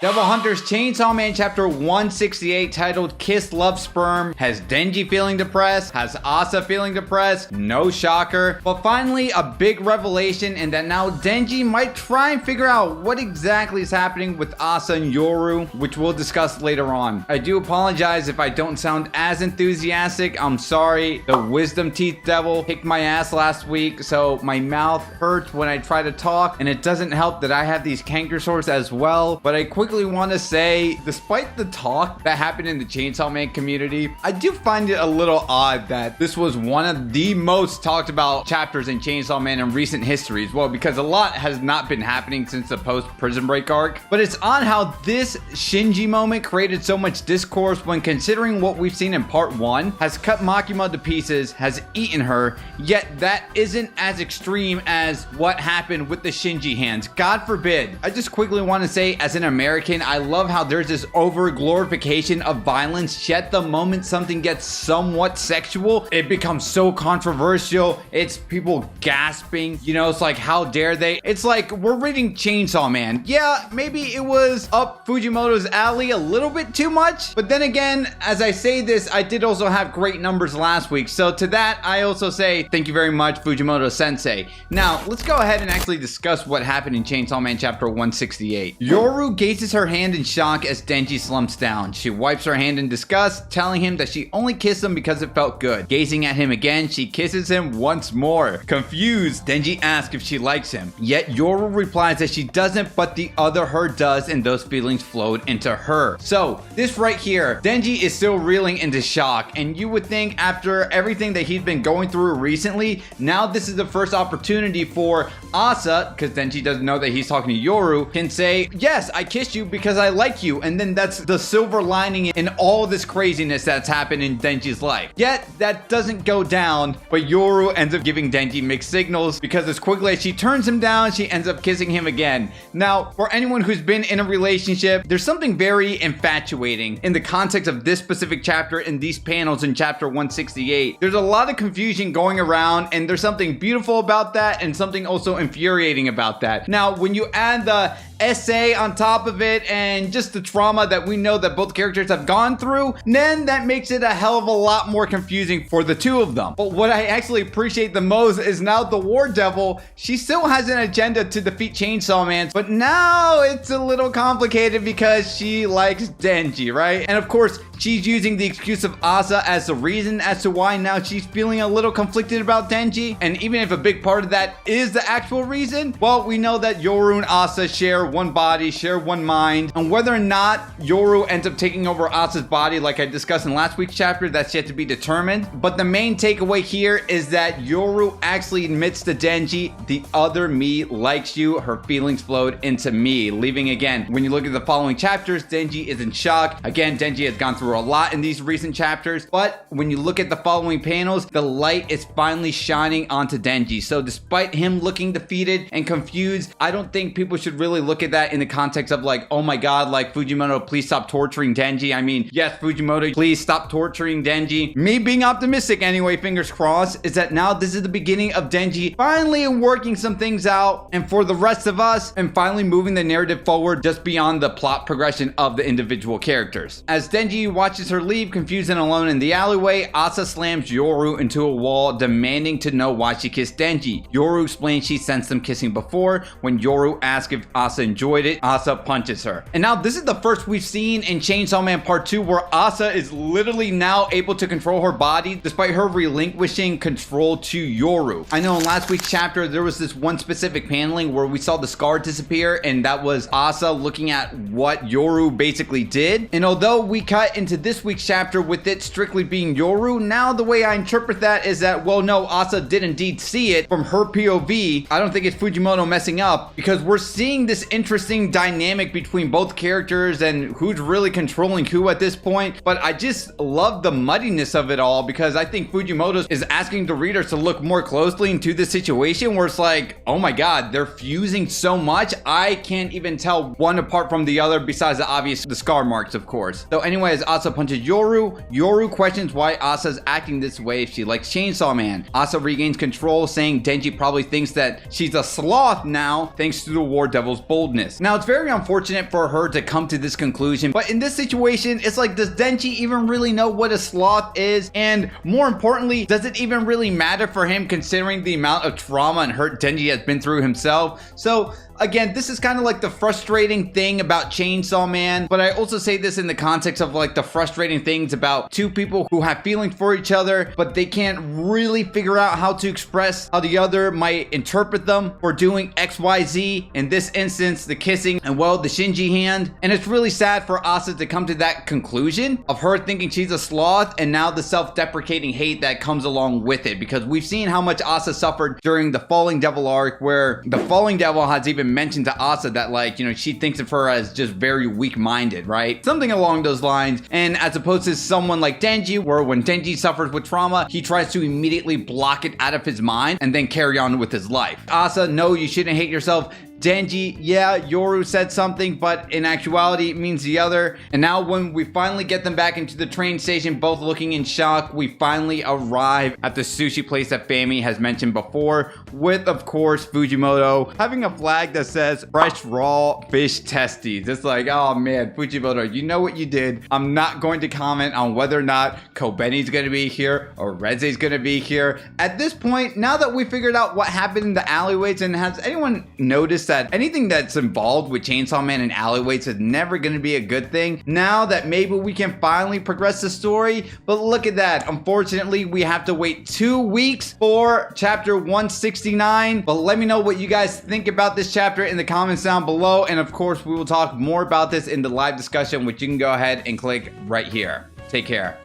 Devil Hunters Chainsaw Man chapter 168 titled Kiss Love Sperm. Has Denji feeling depressed? Has Asa feeling depressed? No shocker. But finally, a big revelation in that now Denji might try and figure out what exactly is happening with Asa and Yoru, which we'll discuss later on. I do apologize if I don't sound as enthusiastic. I'm sorry. The wisdom teeth devil kicked my ass last week, so my mouth hurts when I try to talk, and it doesn't help that I have these canker sores as well. But I quickly want to say, despite the talk that happened in the Chainsaw Man community, I do find it a little odd that this was one of the most talked about chapters in Chainsaw Man in recent history as well, because a lot has not been happening since the post-Prison Break arc. But it's odd how this Shinji moment created so much discourse when considering what we've seen in part 1 has cut Makima to pieces, has eaten her, yet that isn't as extreme as what happened with the Shinji hands. God forbid. I just quickly want to say, as an American, I love how there's this over glorification of violence, yet the moment something gets somewhat sexual, it becomes so controversial. It's people gasping, you know, it's like, how dare they? It's like, we're reading Chainsaw Man. Yeah, maybe it was up Fujimoto's alley a little bit too much, but then again, as I say this, I did also have great numbers last week, so to that, I also say thank you very much, Fujimoto sensei. Now, let's go ahead and actually discuss what happened in Chainsaw Man chapter 168. Yoru gazes her hand in shock as Denji slumps down. She wipes her hand in disgust, telling him that she only kissed him because it felt good. Gazing at him again, she kisses him once more. Confused, Denji asks if she likes him. Yet Yoru replies that she doesn't, but the other her does, and those feelings flowed into her. So, this right here, Denji is still reeling into shock, and you would think after everything that he's been going through recently, now this is the first opportunity for Asa, because Denji doesn't know that he's talking to Yoru, can say, yes, I kissed you because I like you, and then that's the silver lining in all this craziness that's happened in Denji's life. Yet, that doesn't go down, but Yoru ends up giving Denji mixed signals because as quickly as she turns him down, she ends up kissing him again. Now, for anyone who's been in a relationship, there's something very infatuating in the context of this specific chapter in these panels in chapter 168. There's a lot of confusion going around, and there's something beautiful about that and something also infuriating about that. Now, when you add the essay on top of it and just the trauma that we know that both characters have gone through, then that makes it a hell of a lot more confusing for the two of them. But what I actually appreciate the most is now the War Devil, she still has an agenda to defeat Chainsaw Man, but now it's a little complicated because she likes Denji, right? And of course, she's using the excuse of Asa as the reason as to why now she's feeling a little conflicted about Denji. And even if a big part of that is the actual reason, well, we know that Yoru and Asa share one body, share one mind, and whether or not Yoru ends up taking over Asa's body, like I discussed in last week's chapter, that's yet to be determined. But the main takeaway here is that Yoru actually admits to Denji, the other me likes you, her feelings flowed into me, leaving again. When you look at the following chapters, Denji is in shock. Again, Denji has gone through a lot in these recent chapters, but when you look at the following panels, the light is finally shining onto Denji. So despite him looking defeated and confused, I don't think people should really look at that in the context of like, oh my god, like Fujimoto, please stop torturing Denji. I mean, yes, Fujimoto, please stop torturing Denji. Me being optimistic anyway, fingers crossed, is that now this is the beginning of Denji finally working some things out, and for the rest of us, and finally moving the narrative forward just beyond the plot progression of the individual characters. As Denji watches her leave, confused and alone in the alleyway, Asa slams Yoru into a wall, demanding to know why she kissed Denji. Yoru explains she sensed them kissing before. When Yoru asks if Asa enjoyed it, Asa punches her. And now this is the first we've seen in Chainsaw Man Part 2 where Asa is literally now able to control her body despite her relinquishing control to Yoru. I know in last week's chapter there was this one specific paneling where we saw the scar disappear, and that was Asa looking at what Yoru basically did. And although we cut into this week's chapter with it strictly being Yoru, now the way I interpret that is that, well, no, Asa did indeed see it from her POV. I don't think it's Fujimoto messing up, because we're seeing this interesting dynamic between both characters and who's really controlling who at this point. But I just love the muddiness of it all, because I think Fujimoto is asking the readers to look more closely into this situation where it's like, oh my god, they're fusing so much, I can't even tell one apart from the other, besides the scar marks, of course. So anyway, as Asa punches Yoru questions why Asa's acting this way if she likes Chainsaw Man. Asa regains control, saying Denji probably thinks that she's a sloth now thanks to the War Devil's boldness. boldness. Now, it's very unfortunate for her to come to this conclusion, but in this situation, it's like, does Denji even really know what a sloth is? And more importantly, does it even really matter for him considering the amount of trauma and hurt Denji has been through himself? So again, this is kind of like the frustrating thing about Chainsaw Man, but I also say this in the context of like the frustrating things about two people who have feelings for each other, but they can't really figure out how to express how the other might interpret them for doing XYZ. In this instance, the kissing and, well, the Shinji hand. And it's really sad for Asa to come to that conclusion of her thinking she's a sloth, and now the self-deprecating hate that comes along with it, because we've seen how much Asa suffered during the Falling Devil arc, where the Falling Devil has even mentioned to Asa that, like, you know, she thinks of her as just very weak-minded, right? Something along those lines. And as opposed to someone like Denji, where when Denji suffers with trauma, he tries to immediately block it out of his mind and then carry on with his life. Asa, no, you shouldn't hate yourself. Denji, yeah, Yoru said something, but in actuality, it means the other. And now when we finally get them back into the train station, both looking in shock, we finally arrive at the sushi place that Fami has mentioned before, with, of course, Fujimoto having a flag that says fresh raw fish testes. It's like, oh man, Fujimoto, you know what you did. I'm not going to comment on whether or not Kobeni's going to be here or Reze's going to be here. At this point, now that we figured out what happened in the alleyways, and has anyone noticed that anything that's involved with Chainsaw Man and alleyways is never going to be a good thing? Now that maybe we can finally progress the story, but look at that. Unfortunately, we have to wait 2 weeks for chapter 169. But let me know what you guys think about this chapter in the comments down below. And of course, we will talk more about this in the live discussion, which you can go ahead and click right here. Take care.